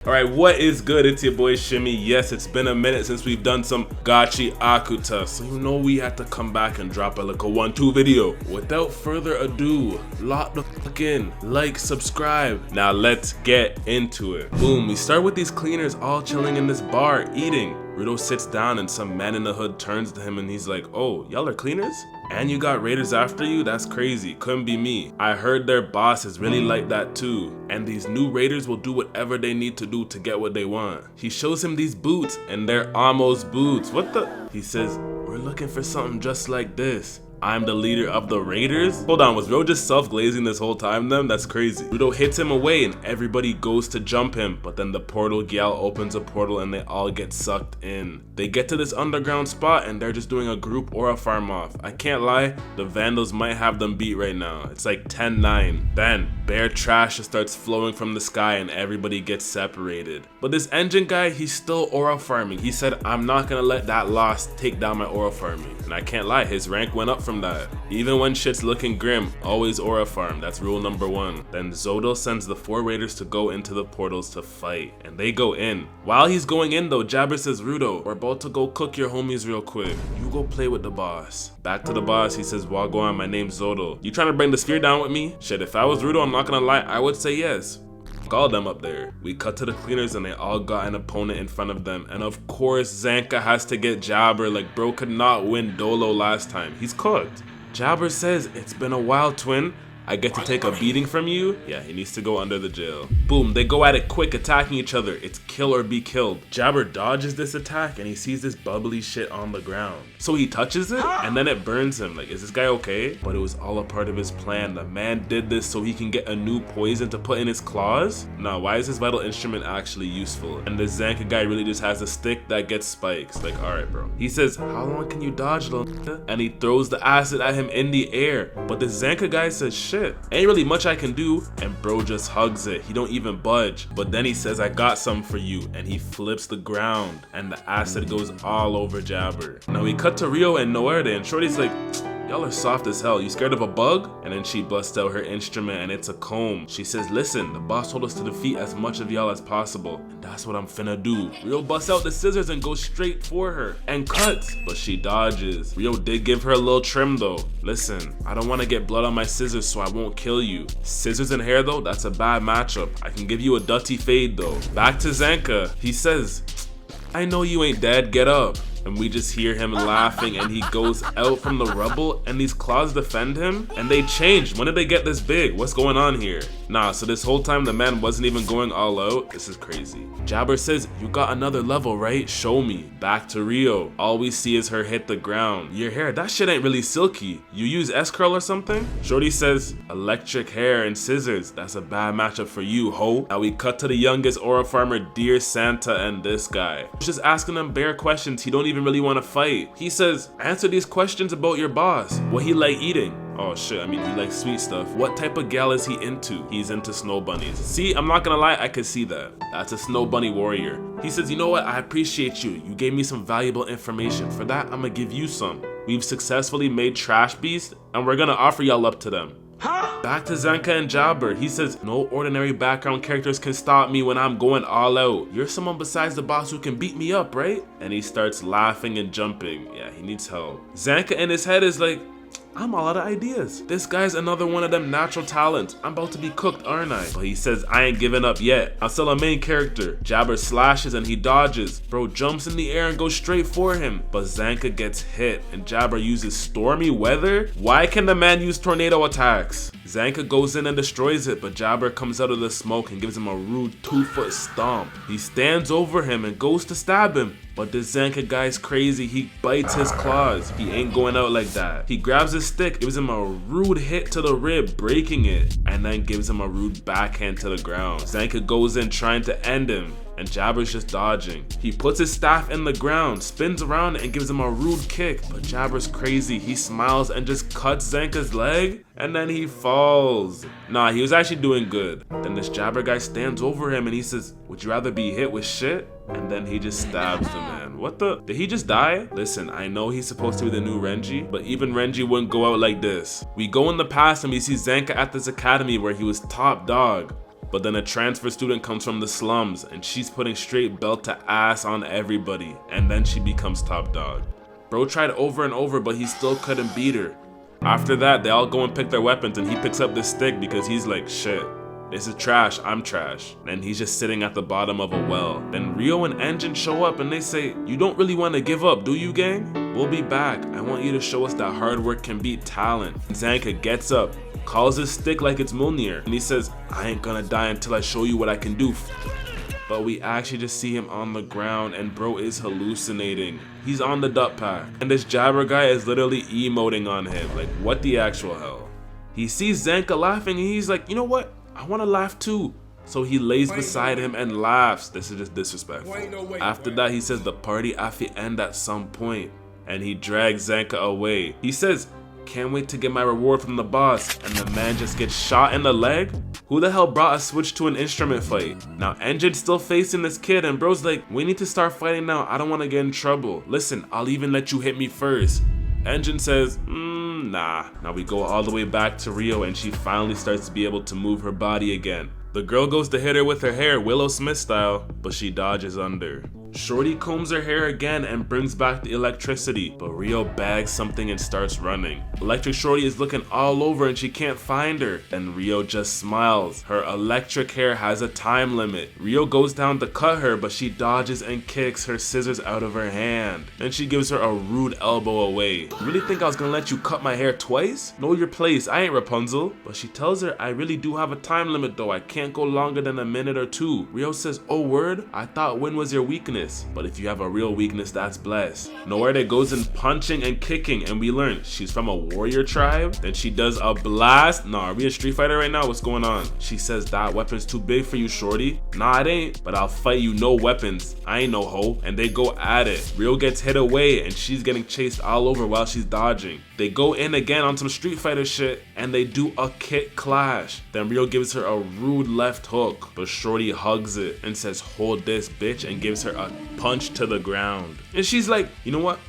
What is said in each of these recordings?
Alright, what is good? It's your boy Shimmy. Yes, it's been a minute since we've done some Gachiakuta, so you know we had to come back and drop a like a 1-2 video. Without further ado, lock the fuck in, like, subscribe. Now let's get into it. Boom, we start with these cleaners all chilling in this bar, eating. Rudo sits down and some man in the hood turns to him and he's like, oh, y'all are cleaners? And you got raiders after you? That's crazy. Couldn't be me. I heard their boss is really like that too. And these new raiders will do whatever they need to do to get what they want. He shows him these boots and they're almost boots. What the? He says, we're looking for something just like this. I'm the leader of the raiders? Hold on, was Ro just self-glazing this whole time then? That's crazy. Rudo hits him away and everybody goes to jump him, but then the portal gal opens a portal and they all get sucked in. They get to this underground spot and they're just doing a group aura farm off. I can't lie, the Vandals might have them beat right now. It's like 10-9. Then, bare trash just starts flowing from the sky and everybody gets separated. But this Enjin guy, he's still aura farming. He said, I'm not gonna let that loss take down my aura farming. And I can't lie, his rank went up from that. Even when shit's looking grim, always aura farm. That's rule number 1. Then Zodyl sends the 4 raiders to go into the portals to fight, and they go in. While he's going in though, Jabber says, Rudo, we're about to go cook your homies real quick. You go play with the boss. Back to the boss, he says, Wagwan, my name's Zodyl. You trying to bring the sphere down with me? Shit, if I was Rudo, I'm not gonna lie, I would say yes. All them up there. We cut to the cleaners and they all got an opponent in front of them, and of course Zanka has to get Jabber. Like, bro could not win Dolo last time. He's cooked. Jabber says, it's been a while, twin. I get to take a beating from you? Yeah, he needs to go under the jail. Boom, they go at it quick, attacking each other. It's kill or be killed. Jabber dodges this attack and he sees this bubbly shit on the ground. So he touches it and then it burns him. Like, is this guy okay? But it was all a part of his plan. The man did this so he can get a new poison to put in his claws? Nah, why is this vital instrument actually useful? And the Zanka guy really just has a stick that gets spikes. Like, alright bro. He says, how long can you dodge, little nigga? And he throws the acid at him in the air. But the Zanka guy says, shit, ain't really much I can do, and bro just hugs it. He don't even budge. But then he says, I got something for you, and he flips the ground and the acid goes all over Jabber. Now we cut to Riyo and Noerde, and Shorty's like, y'all are soft as hell. You scared of a bug? And then she busts out her instrument and it's a comb. She says, listen, the boss told us to defeat as much of y'all as possible. And that's what I'm finna do. Riyo busts out the scissors and goes straight for her and cuts, but she dodges. Riyo did give her a little trim though. Listen, I don't want to get blood on my scissors so I won't kill you. Scissors and hair though, that's a bad matchup. I can give you a dirty fade though. Back to Zanka. He says, I know you ain't dead, get up. And we just hear him laughing and he goes out from the rubble and these claws defend him and they changed. When did they get this big? What's going on here? Nah, so this whole time the man wasn't even going all out? This is crazy. Jabber says, you got another level, right? Show me. Back to Riyo. All we see is her hit the ground. Your hair, that shit ain't really silky. You use S-curl or something? Shorty says, electric hair and scissors. That's a bad matchup for you, ho. Now we cut to the youngest aura farmer, Dear Santa, and this guy. He's just asking them bare questions. He don't even really want to fight. He says, answer these questions about your boss. What he like eating? Oh shit, I mean, he likes sweet stuff. What type of gal is he into? He's into snow bunnies. See, I'm not gonna lie, I could see that. That's a snow bunny warrior. He says, you know what, I appreciate you. You gave me some valuable information. For that, I'm gonna give you some. We've successfully made trash beasts, and we're gonna offer y'all up to them. Back to Zanka and Jabber. He says, no ordinary background characters can stop me when I'm going all out. You're someone besides the boss who can beat me up, right? And he starts laughing and jumping. Yeah, he needs help. Zanka in his head is like, I'm all out of ideas. This guy's another one of them natural talents. I'm about to be cooked, aren't I? But he says, I ain't giving up yet. I'll still a main character. Jabber slashes and he dodges. Bro jumps in the air and goes straight for him. But Zanka gets hit and Jabber uses stormy weather? Why can the man use tornado attacks? Zanka goes in and destroys it, but Jabber comes out of the smoke and gives him a rude 2-foot stomp. He stands over him and goes to stab him. But this Zanka guy's crazy. He bites his claws. He ain't going out like that. He grabs his stick, gives him a rude hit to the rib, breaking it, and then gives him a rude backhand to the ground. Zanka goes in trying to end him, and Jabber's just dodging. He puts his staff in the ground, spins around and gives him a rude kick, but Jabber's crazy. He smiles and just cuts Zanka's leg, and then he falls. Nah, he was actually doing good. Then this Jabber guy stands over him and he says, would you rather be hit with shit? And then he just stabs the man. What the? Did he just die? Listen, I know he's supposed to be the new Renji, but even Renji wouldn't go out like this. We go in the past and we see Zanka at this academy where he was top dog. but then a transfer student comes from the slums and she's putting straight belt to ass on everybody, and then she becomes top dog. Bro tried over and over, but he still couldn't beat her. After that, they all go and pick their weapons, and he picks up this stick because he's like, shit, this is trash, I'm trash. And he's just sitting at the bottom of a well. Then Riyo and Enjin show up and they say, you don't really want to give up, do you, gang? We'll be back. I want you to show us that hard work can beat talent. And Zanka gets up, calls his stick like it's Mjolnir, and he says, I ain't gonna die until I show you what I can do. But we actually just see him on the ground and bro is hallucinating. He's on the dut pack. And this jabber guy is literally emoting on him. Like, what the actual hell? He sees Zanka laughing and he's like, you know what? I wanna laugh too. So he lays beside him and laughs. This is just disrespectful. After that, he says the party have to end at some point. And he drags Zanka away. He says, can't wait to get my reward from the boss. And the man just gets shot in the leg? Who the hell brought a switch to an instrument fight? Now Enjin's still facing this kid and bro's like, we need to start fighting now. I don't want to get in trouble. Listen, I'll even let you hit me first. Enjin says, nah. Now we go all the way back to Riyo and she finally starts to be able to move her body again. The girl goes to hit her with her hair, Willow Smith style, but she dodges under. Shorty combs her hair again and brings back the electricity, but Riyo bags something and starts running. Electric Shorty is looking all over and she can't find her. Then Riyo just smiles. Her electric hair has a time limit. Riyo goes down to cut her, but she dodges and kicks her scissors out of her hand. Then she gives her a rude elbow away. You really think I was gonna let you cut my hair twice? Know your place, I ain't Rapunzel. But she tells her, I really do have a time limit though. I can't go longer than a minute or two. Riyo says, oh word? I thought wind was your weakness. But if you have a real weakness, that's blessed. Nowhere goes in punching and kicking, and we learn she's from a warrior tribe. Then she does a blast. Nah, are we a Street Fighter right now? What's going on? She says that weapon's too big for you, shorty. Nah, it ain't, but I'll fight you no weapons. I ain't no hoe. And they go at it. Riyo gets hit away and she's getting chased all over while she's dodging. They go in again on some Street Fighter shit and they do a kick clash. Then Riyo gives her a rude left hook, but shorty hugs it and says, hold this bitch, and gives her a punch to the ground. And she's like, you know what?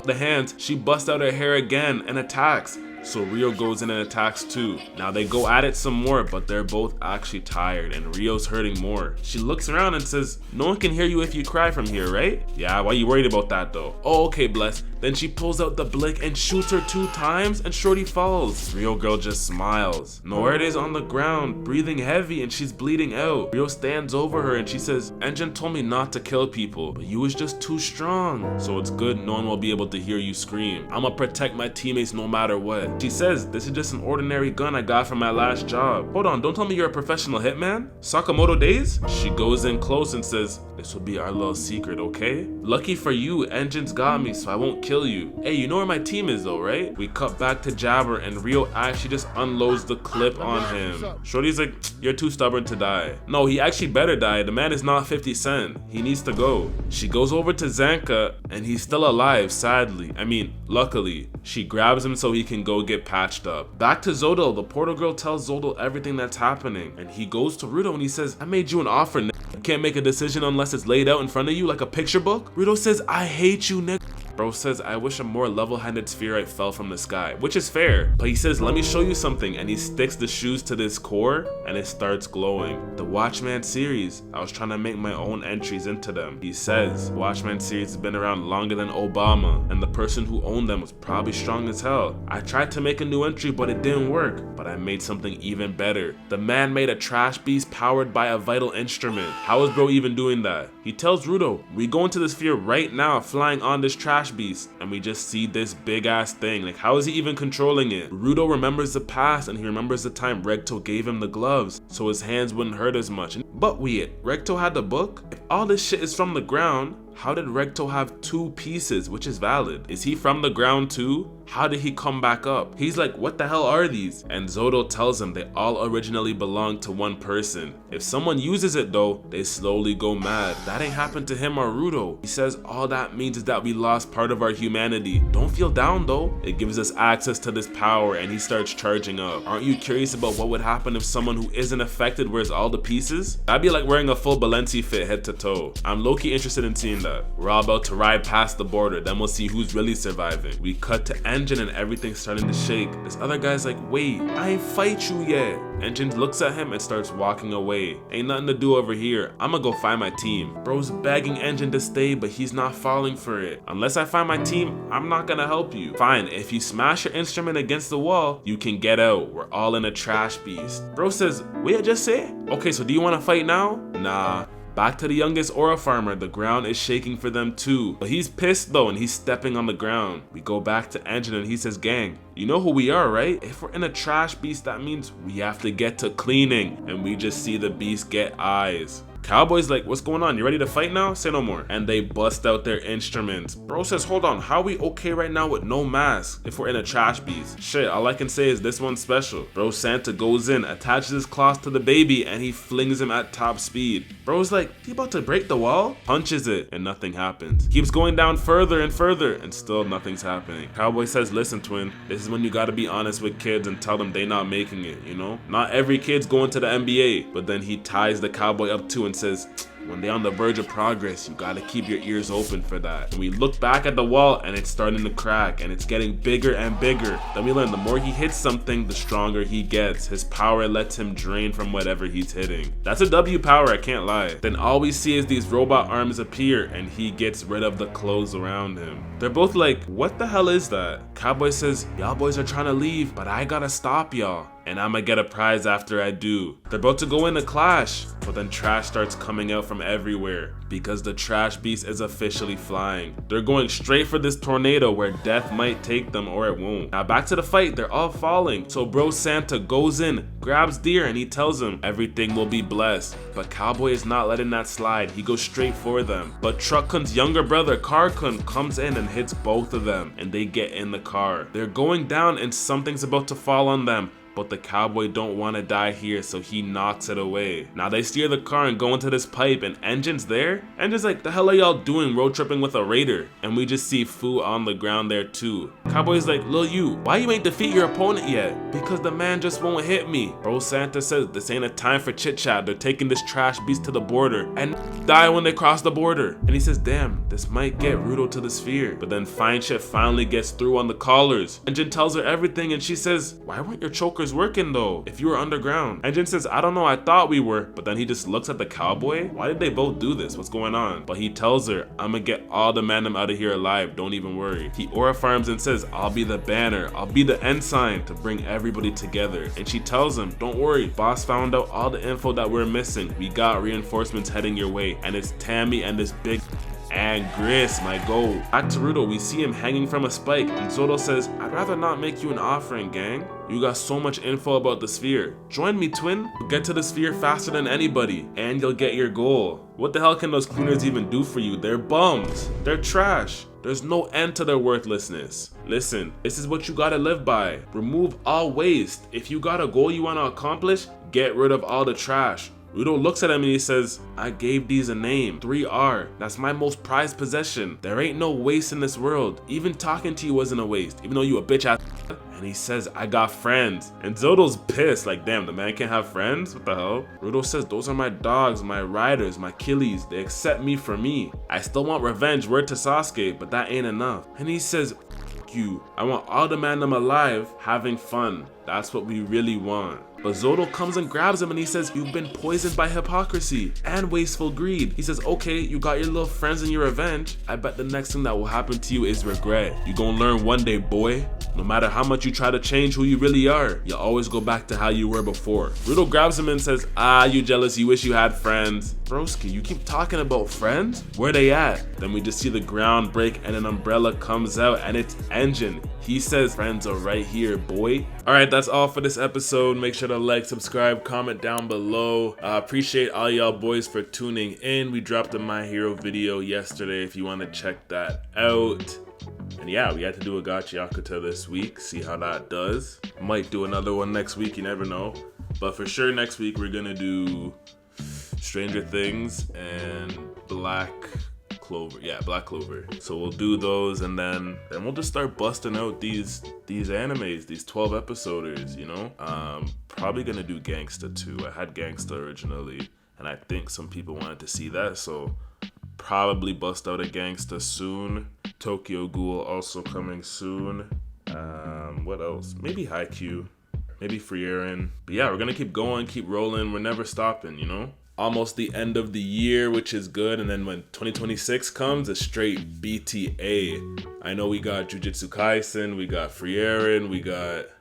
The hands. She busts out her hair again and attacks. So Riyo goes in and attacks too. Now they go at it some more, but they're both actually tired and Rio's hurting more. She looks around and says, no one can hear you if you cry from here, right? Yeah, why you worried about that though? Oh, okay, bless. Then she pulls out the blick and shoots her 2 times and shorty falls. Riyo girl just smiles. Nowhere it is on the ground, breathing heavy and she's bleeding out. Riyo stands over her and she says, Enjin told me not to kill people, but you was just too strong. So it's good no one will be able to hear you scream. I'ma protect my teammates no matter what. She says, this is just an ordinary gun I got from my last job. Hold on, don't tell me you're a professional hitman? Sakamoto days? She goes in close and says, this will be our little secret, okay? Lucky for you, Enjin's got me, so I won't kill you. Hey, you know where my team is though, right? We cut back to Jabber and Riyo actually just unloads the clip on him. Shorty's like, you're too stubborn to die. No, he actually better die. The man is not 50 Cent. He needs to go. She goes over to Zanka and he's still alive, sadly. I mean, luckily. She grabs him so he can go get patched up. Back to Zodyl, the portal girl tells Zodyl everything that's happening. And he goes to Rudo and he says, I made you an offer, Nick. You can't make a decision unless it's laid out in front of you like a picture book. Rudo says, I hate you, Nick. Bro says, I wish a more level-handed spheroid fell from the sky, which is fair. But he says, let me show you something, and he sticks the shoes to this core, and it starts glowing. The Watchman series, I was trying to make my own entries into them. He says, Watchman series has been around longer than Obama, and the person who owned them was probably strong as hell. I tried to make a new entry, but it didn't work. But I made something even better. The man made a trash beast powered by a vital instrument. How is bro even doing that? He tells Rudo, we go into the sphere right now, flying on this trash beast, and we just see this big ass thing. Like, how is he even controlling it? Rudo remembers the past and he remembers the time Regto gave him the gloves so his hands wouldn't hurt as much. But wait, Regto had the book? If all this shit is from the ground, how did Regto have 2 pieces, which is valid? Is he from the ground too? How did he come back up? He's like, what the hell are these? And Zodto tells him they all originally belonged to one person. If someone uses it though, they slowly go mad. That ain't happened to him or Rudo. He says all that means is that we lost part of our humanity. Don't feel down though. It gives us access to this power and he starts charging up. Aren't you curious about what would happen if someone who isn't affected wears all the pieces? That'd be like wearing a full Balenci fit head to toe. I'm low-key interested in seeing that. We're all about to ride past the border, then we'll see who's really surviving. We cut to Enjin and everything's starting to shake. This other guy's like, wait, I ain't fight you yet. Enjin looks at him and starts walking away. Ain't nothing to do over here. I'ma go find my team. Bro's begging Enjin to stay, but he's not falling for it. Unless I find my team, I'm not gonna help you. Fine, if you smash your instrument against the wall, you can get out. We're all in a trash beast. Bro says, wait, I just say? Okay, so do you wanna fight now? Nah. Back to the youngest Aura farmer, the ground is shaking for them too. But he's pissed though and he's stepping on the ground. We go back to Enjin and he says, gang, you know who we are, right? If we're in a trash beast, that means we have to get to cleaning. And we just see the beast get eyes. Cowboy's like, what's going on? You ready to fight now? Say no more. And they bust out their instruments. Bro says, hold on, how are we okay right now with no mask if we're in a trash beast? Shit, all I can say is this one's special. Bro Santa goes in, attaches his claws to the baby, and he flings him at top speed. Bro's like, he about to break the wall? Punches it, and nothing happens. Keeps going down further and further, and still nothing's happening. Cowboy says, listen, twin, this is when you gotta be honest with kids and tell them they not making it, you know? Not every kid's going to the NBA. But then he ties the cowboy up too and says, when they're on the verge of progress, you gotta keep your ears open for that. And we look back at the wall and it's starting to crack and it's getting bigger and bigger. Then we learn the more he hits something, the stronger he gets. His power lets him drain from whatever he's hitting. That's a W power, I can't lie. Then all we see is these robot arms appear and he gets rid of the clothes around him. They're both like, what the hell is that? Cowboy says, y'all boys are trying to leave, but I gotta stop y'all. And I'ma get a prize after I do. They're about to go in a clash, but then trash starts coming out from everywhere because the trash beast is officially flying. They're going straight for this tornado where death might take them or it won't. Now back to the fight, they're all falling. So bro Santa goes in, grabs Deer, and he tells him everything will be blessed. But Cowboy is not letting that slide. He goes straight for them. But Truck-kun's younger brother, Car-kun, comes in and hits both of them, and they get in the car. They're going down and something's about to fall on them. But the cowboy don't want to die here, so he knocks it away. Now they steer the car and go into this pipe, and Enjin's there. Enjin's like, the hell are y'all doing road tripping with a raider? And we just see Fu on the ground there too. Cowboy's like, Lil you, why you ain't defeat your opponent yet? Because the man just won't hit me. Bro Santa says this ain't a time for chit chat. They're taking this trash beast to the border and die when they cross the border. And he says, damn, this might get Rudo to the sphere. But then Fine Shit finally gets through on the collars. Enjin tells her everything and she says, why weren't your chokers working though if you were underground? Enjin says, I don't know, I thought we were. But then he just looks at the cowboy. Why did they both do this? What's going on? But he tells her, I'm gonna get all the Mandem out of here alive, don't even worry. He aura farms and says, I'll be the banner, I'll be the ensign to bring everybody together. And she tells him, don't worry, boss found out all the info that we're missing. We got reinforcements heading your way, and it's Tammy and this big and Gris, my goal. Back to Rudo, we see him hanging from a spike, and Zodto says, I'd rather not make you an offering, gang. You got so much info about the sphere. Join me, twin. You'll get to the sphere faster than anybody, and you'll get your goal. What the hell can those cleaners even do for you? They're bums. They're trash. There's no end to their worthlessness. Listen, this is what you gotta live by. Remove all waste. If you got a goal you wanna accomplish, get rid of all the trash. Rudo looks at him and he says, I gave these a name, 3R. That's my most prized possession. There ain't no waste in this world. Even talking to you wasn't a waste, even though you a bitch ass. And he says, I got friends. And Zodto's pissed, like, damn, the man can't have friends? What the hell? Rudo says, those are my dogs, my riders, my killies. They accept me for me. I still want revenge, word to Sasuke, but that ain't enough. And he says, you. I want all the Mandem alive, having fun. That's what we really want. But Zodto comes and grabs him and he says, you've been poisoned by hypocrisy and wasteful greed. He says, okay, you got your little friends and your revenge. I bet the next thing that will happen to you is regret. You gonna learn one day, boy. No matter how much you try to change who you really are, you'll always go back to how you were before. Rudo grabs him and says, you jealous, you wish you had friends. Broski, you keep talking about friends? Where they at? Then we just see the ground break and an umbrella comes out and it's Enjin. He says, friends are right here, boy. Alright, that's all for this episode. Make sure to like, subscribe, comment down below. Appreciate all y'all boys for tuning in. We dropped a My Hero video yesterday if you want to check that out. And yeah, we had to do a Gachiakuta this week, see how that does. Might do another one next week, you never know. But for sure next week we're gonna do Stranger Things and Black Clover. Yeah, Black Clover. So we'll do those and then we'll just start busting out these animes, these 12 episoders, you know? Probably gonna do Gangsta too. I had Gangsta originally and I think some people wanted to see that, so probably bust out a Gangsta soon. Tokyo Ghoul also coming soon. What else? Maybe Haikyuu. Maybe Frieren. But yeah, we're gonna keep going, keep rolling. We're never stopping, you know? Almost the end of the year, which is good. And then when 2026 comes, it's straight BTA. I know we got Jujutsu Kaisen, we got Frieren,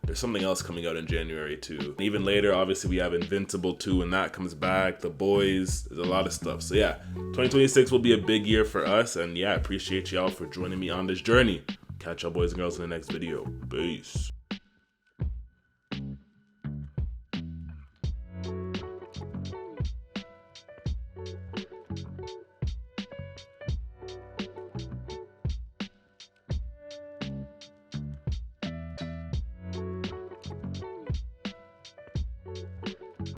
there's something else coming out in January too. And even later, obviously we have Invincible 2 when that comes back, The Boys, there's a lot of stuff. So yeah, 2026 will be a big year for us. And yeah, I appreciate y'all for joining me on this journey. Catch y'all boys and girls in the next video. Peace.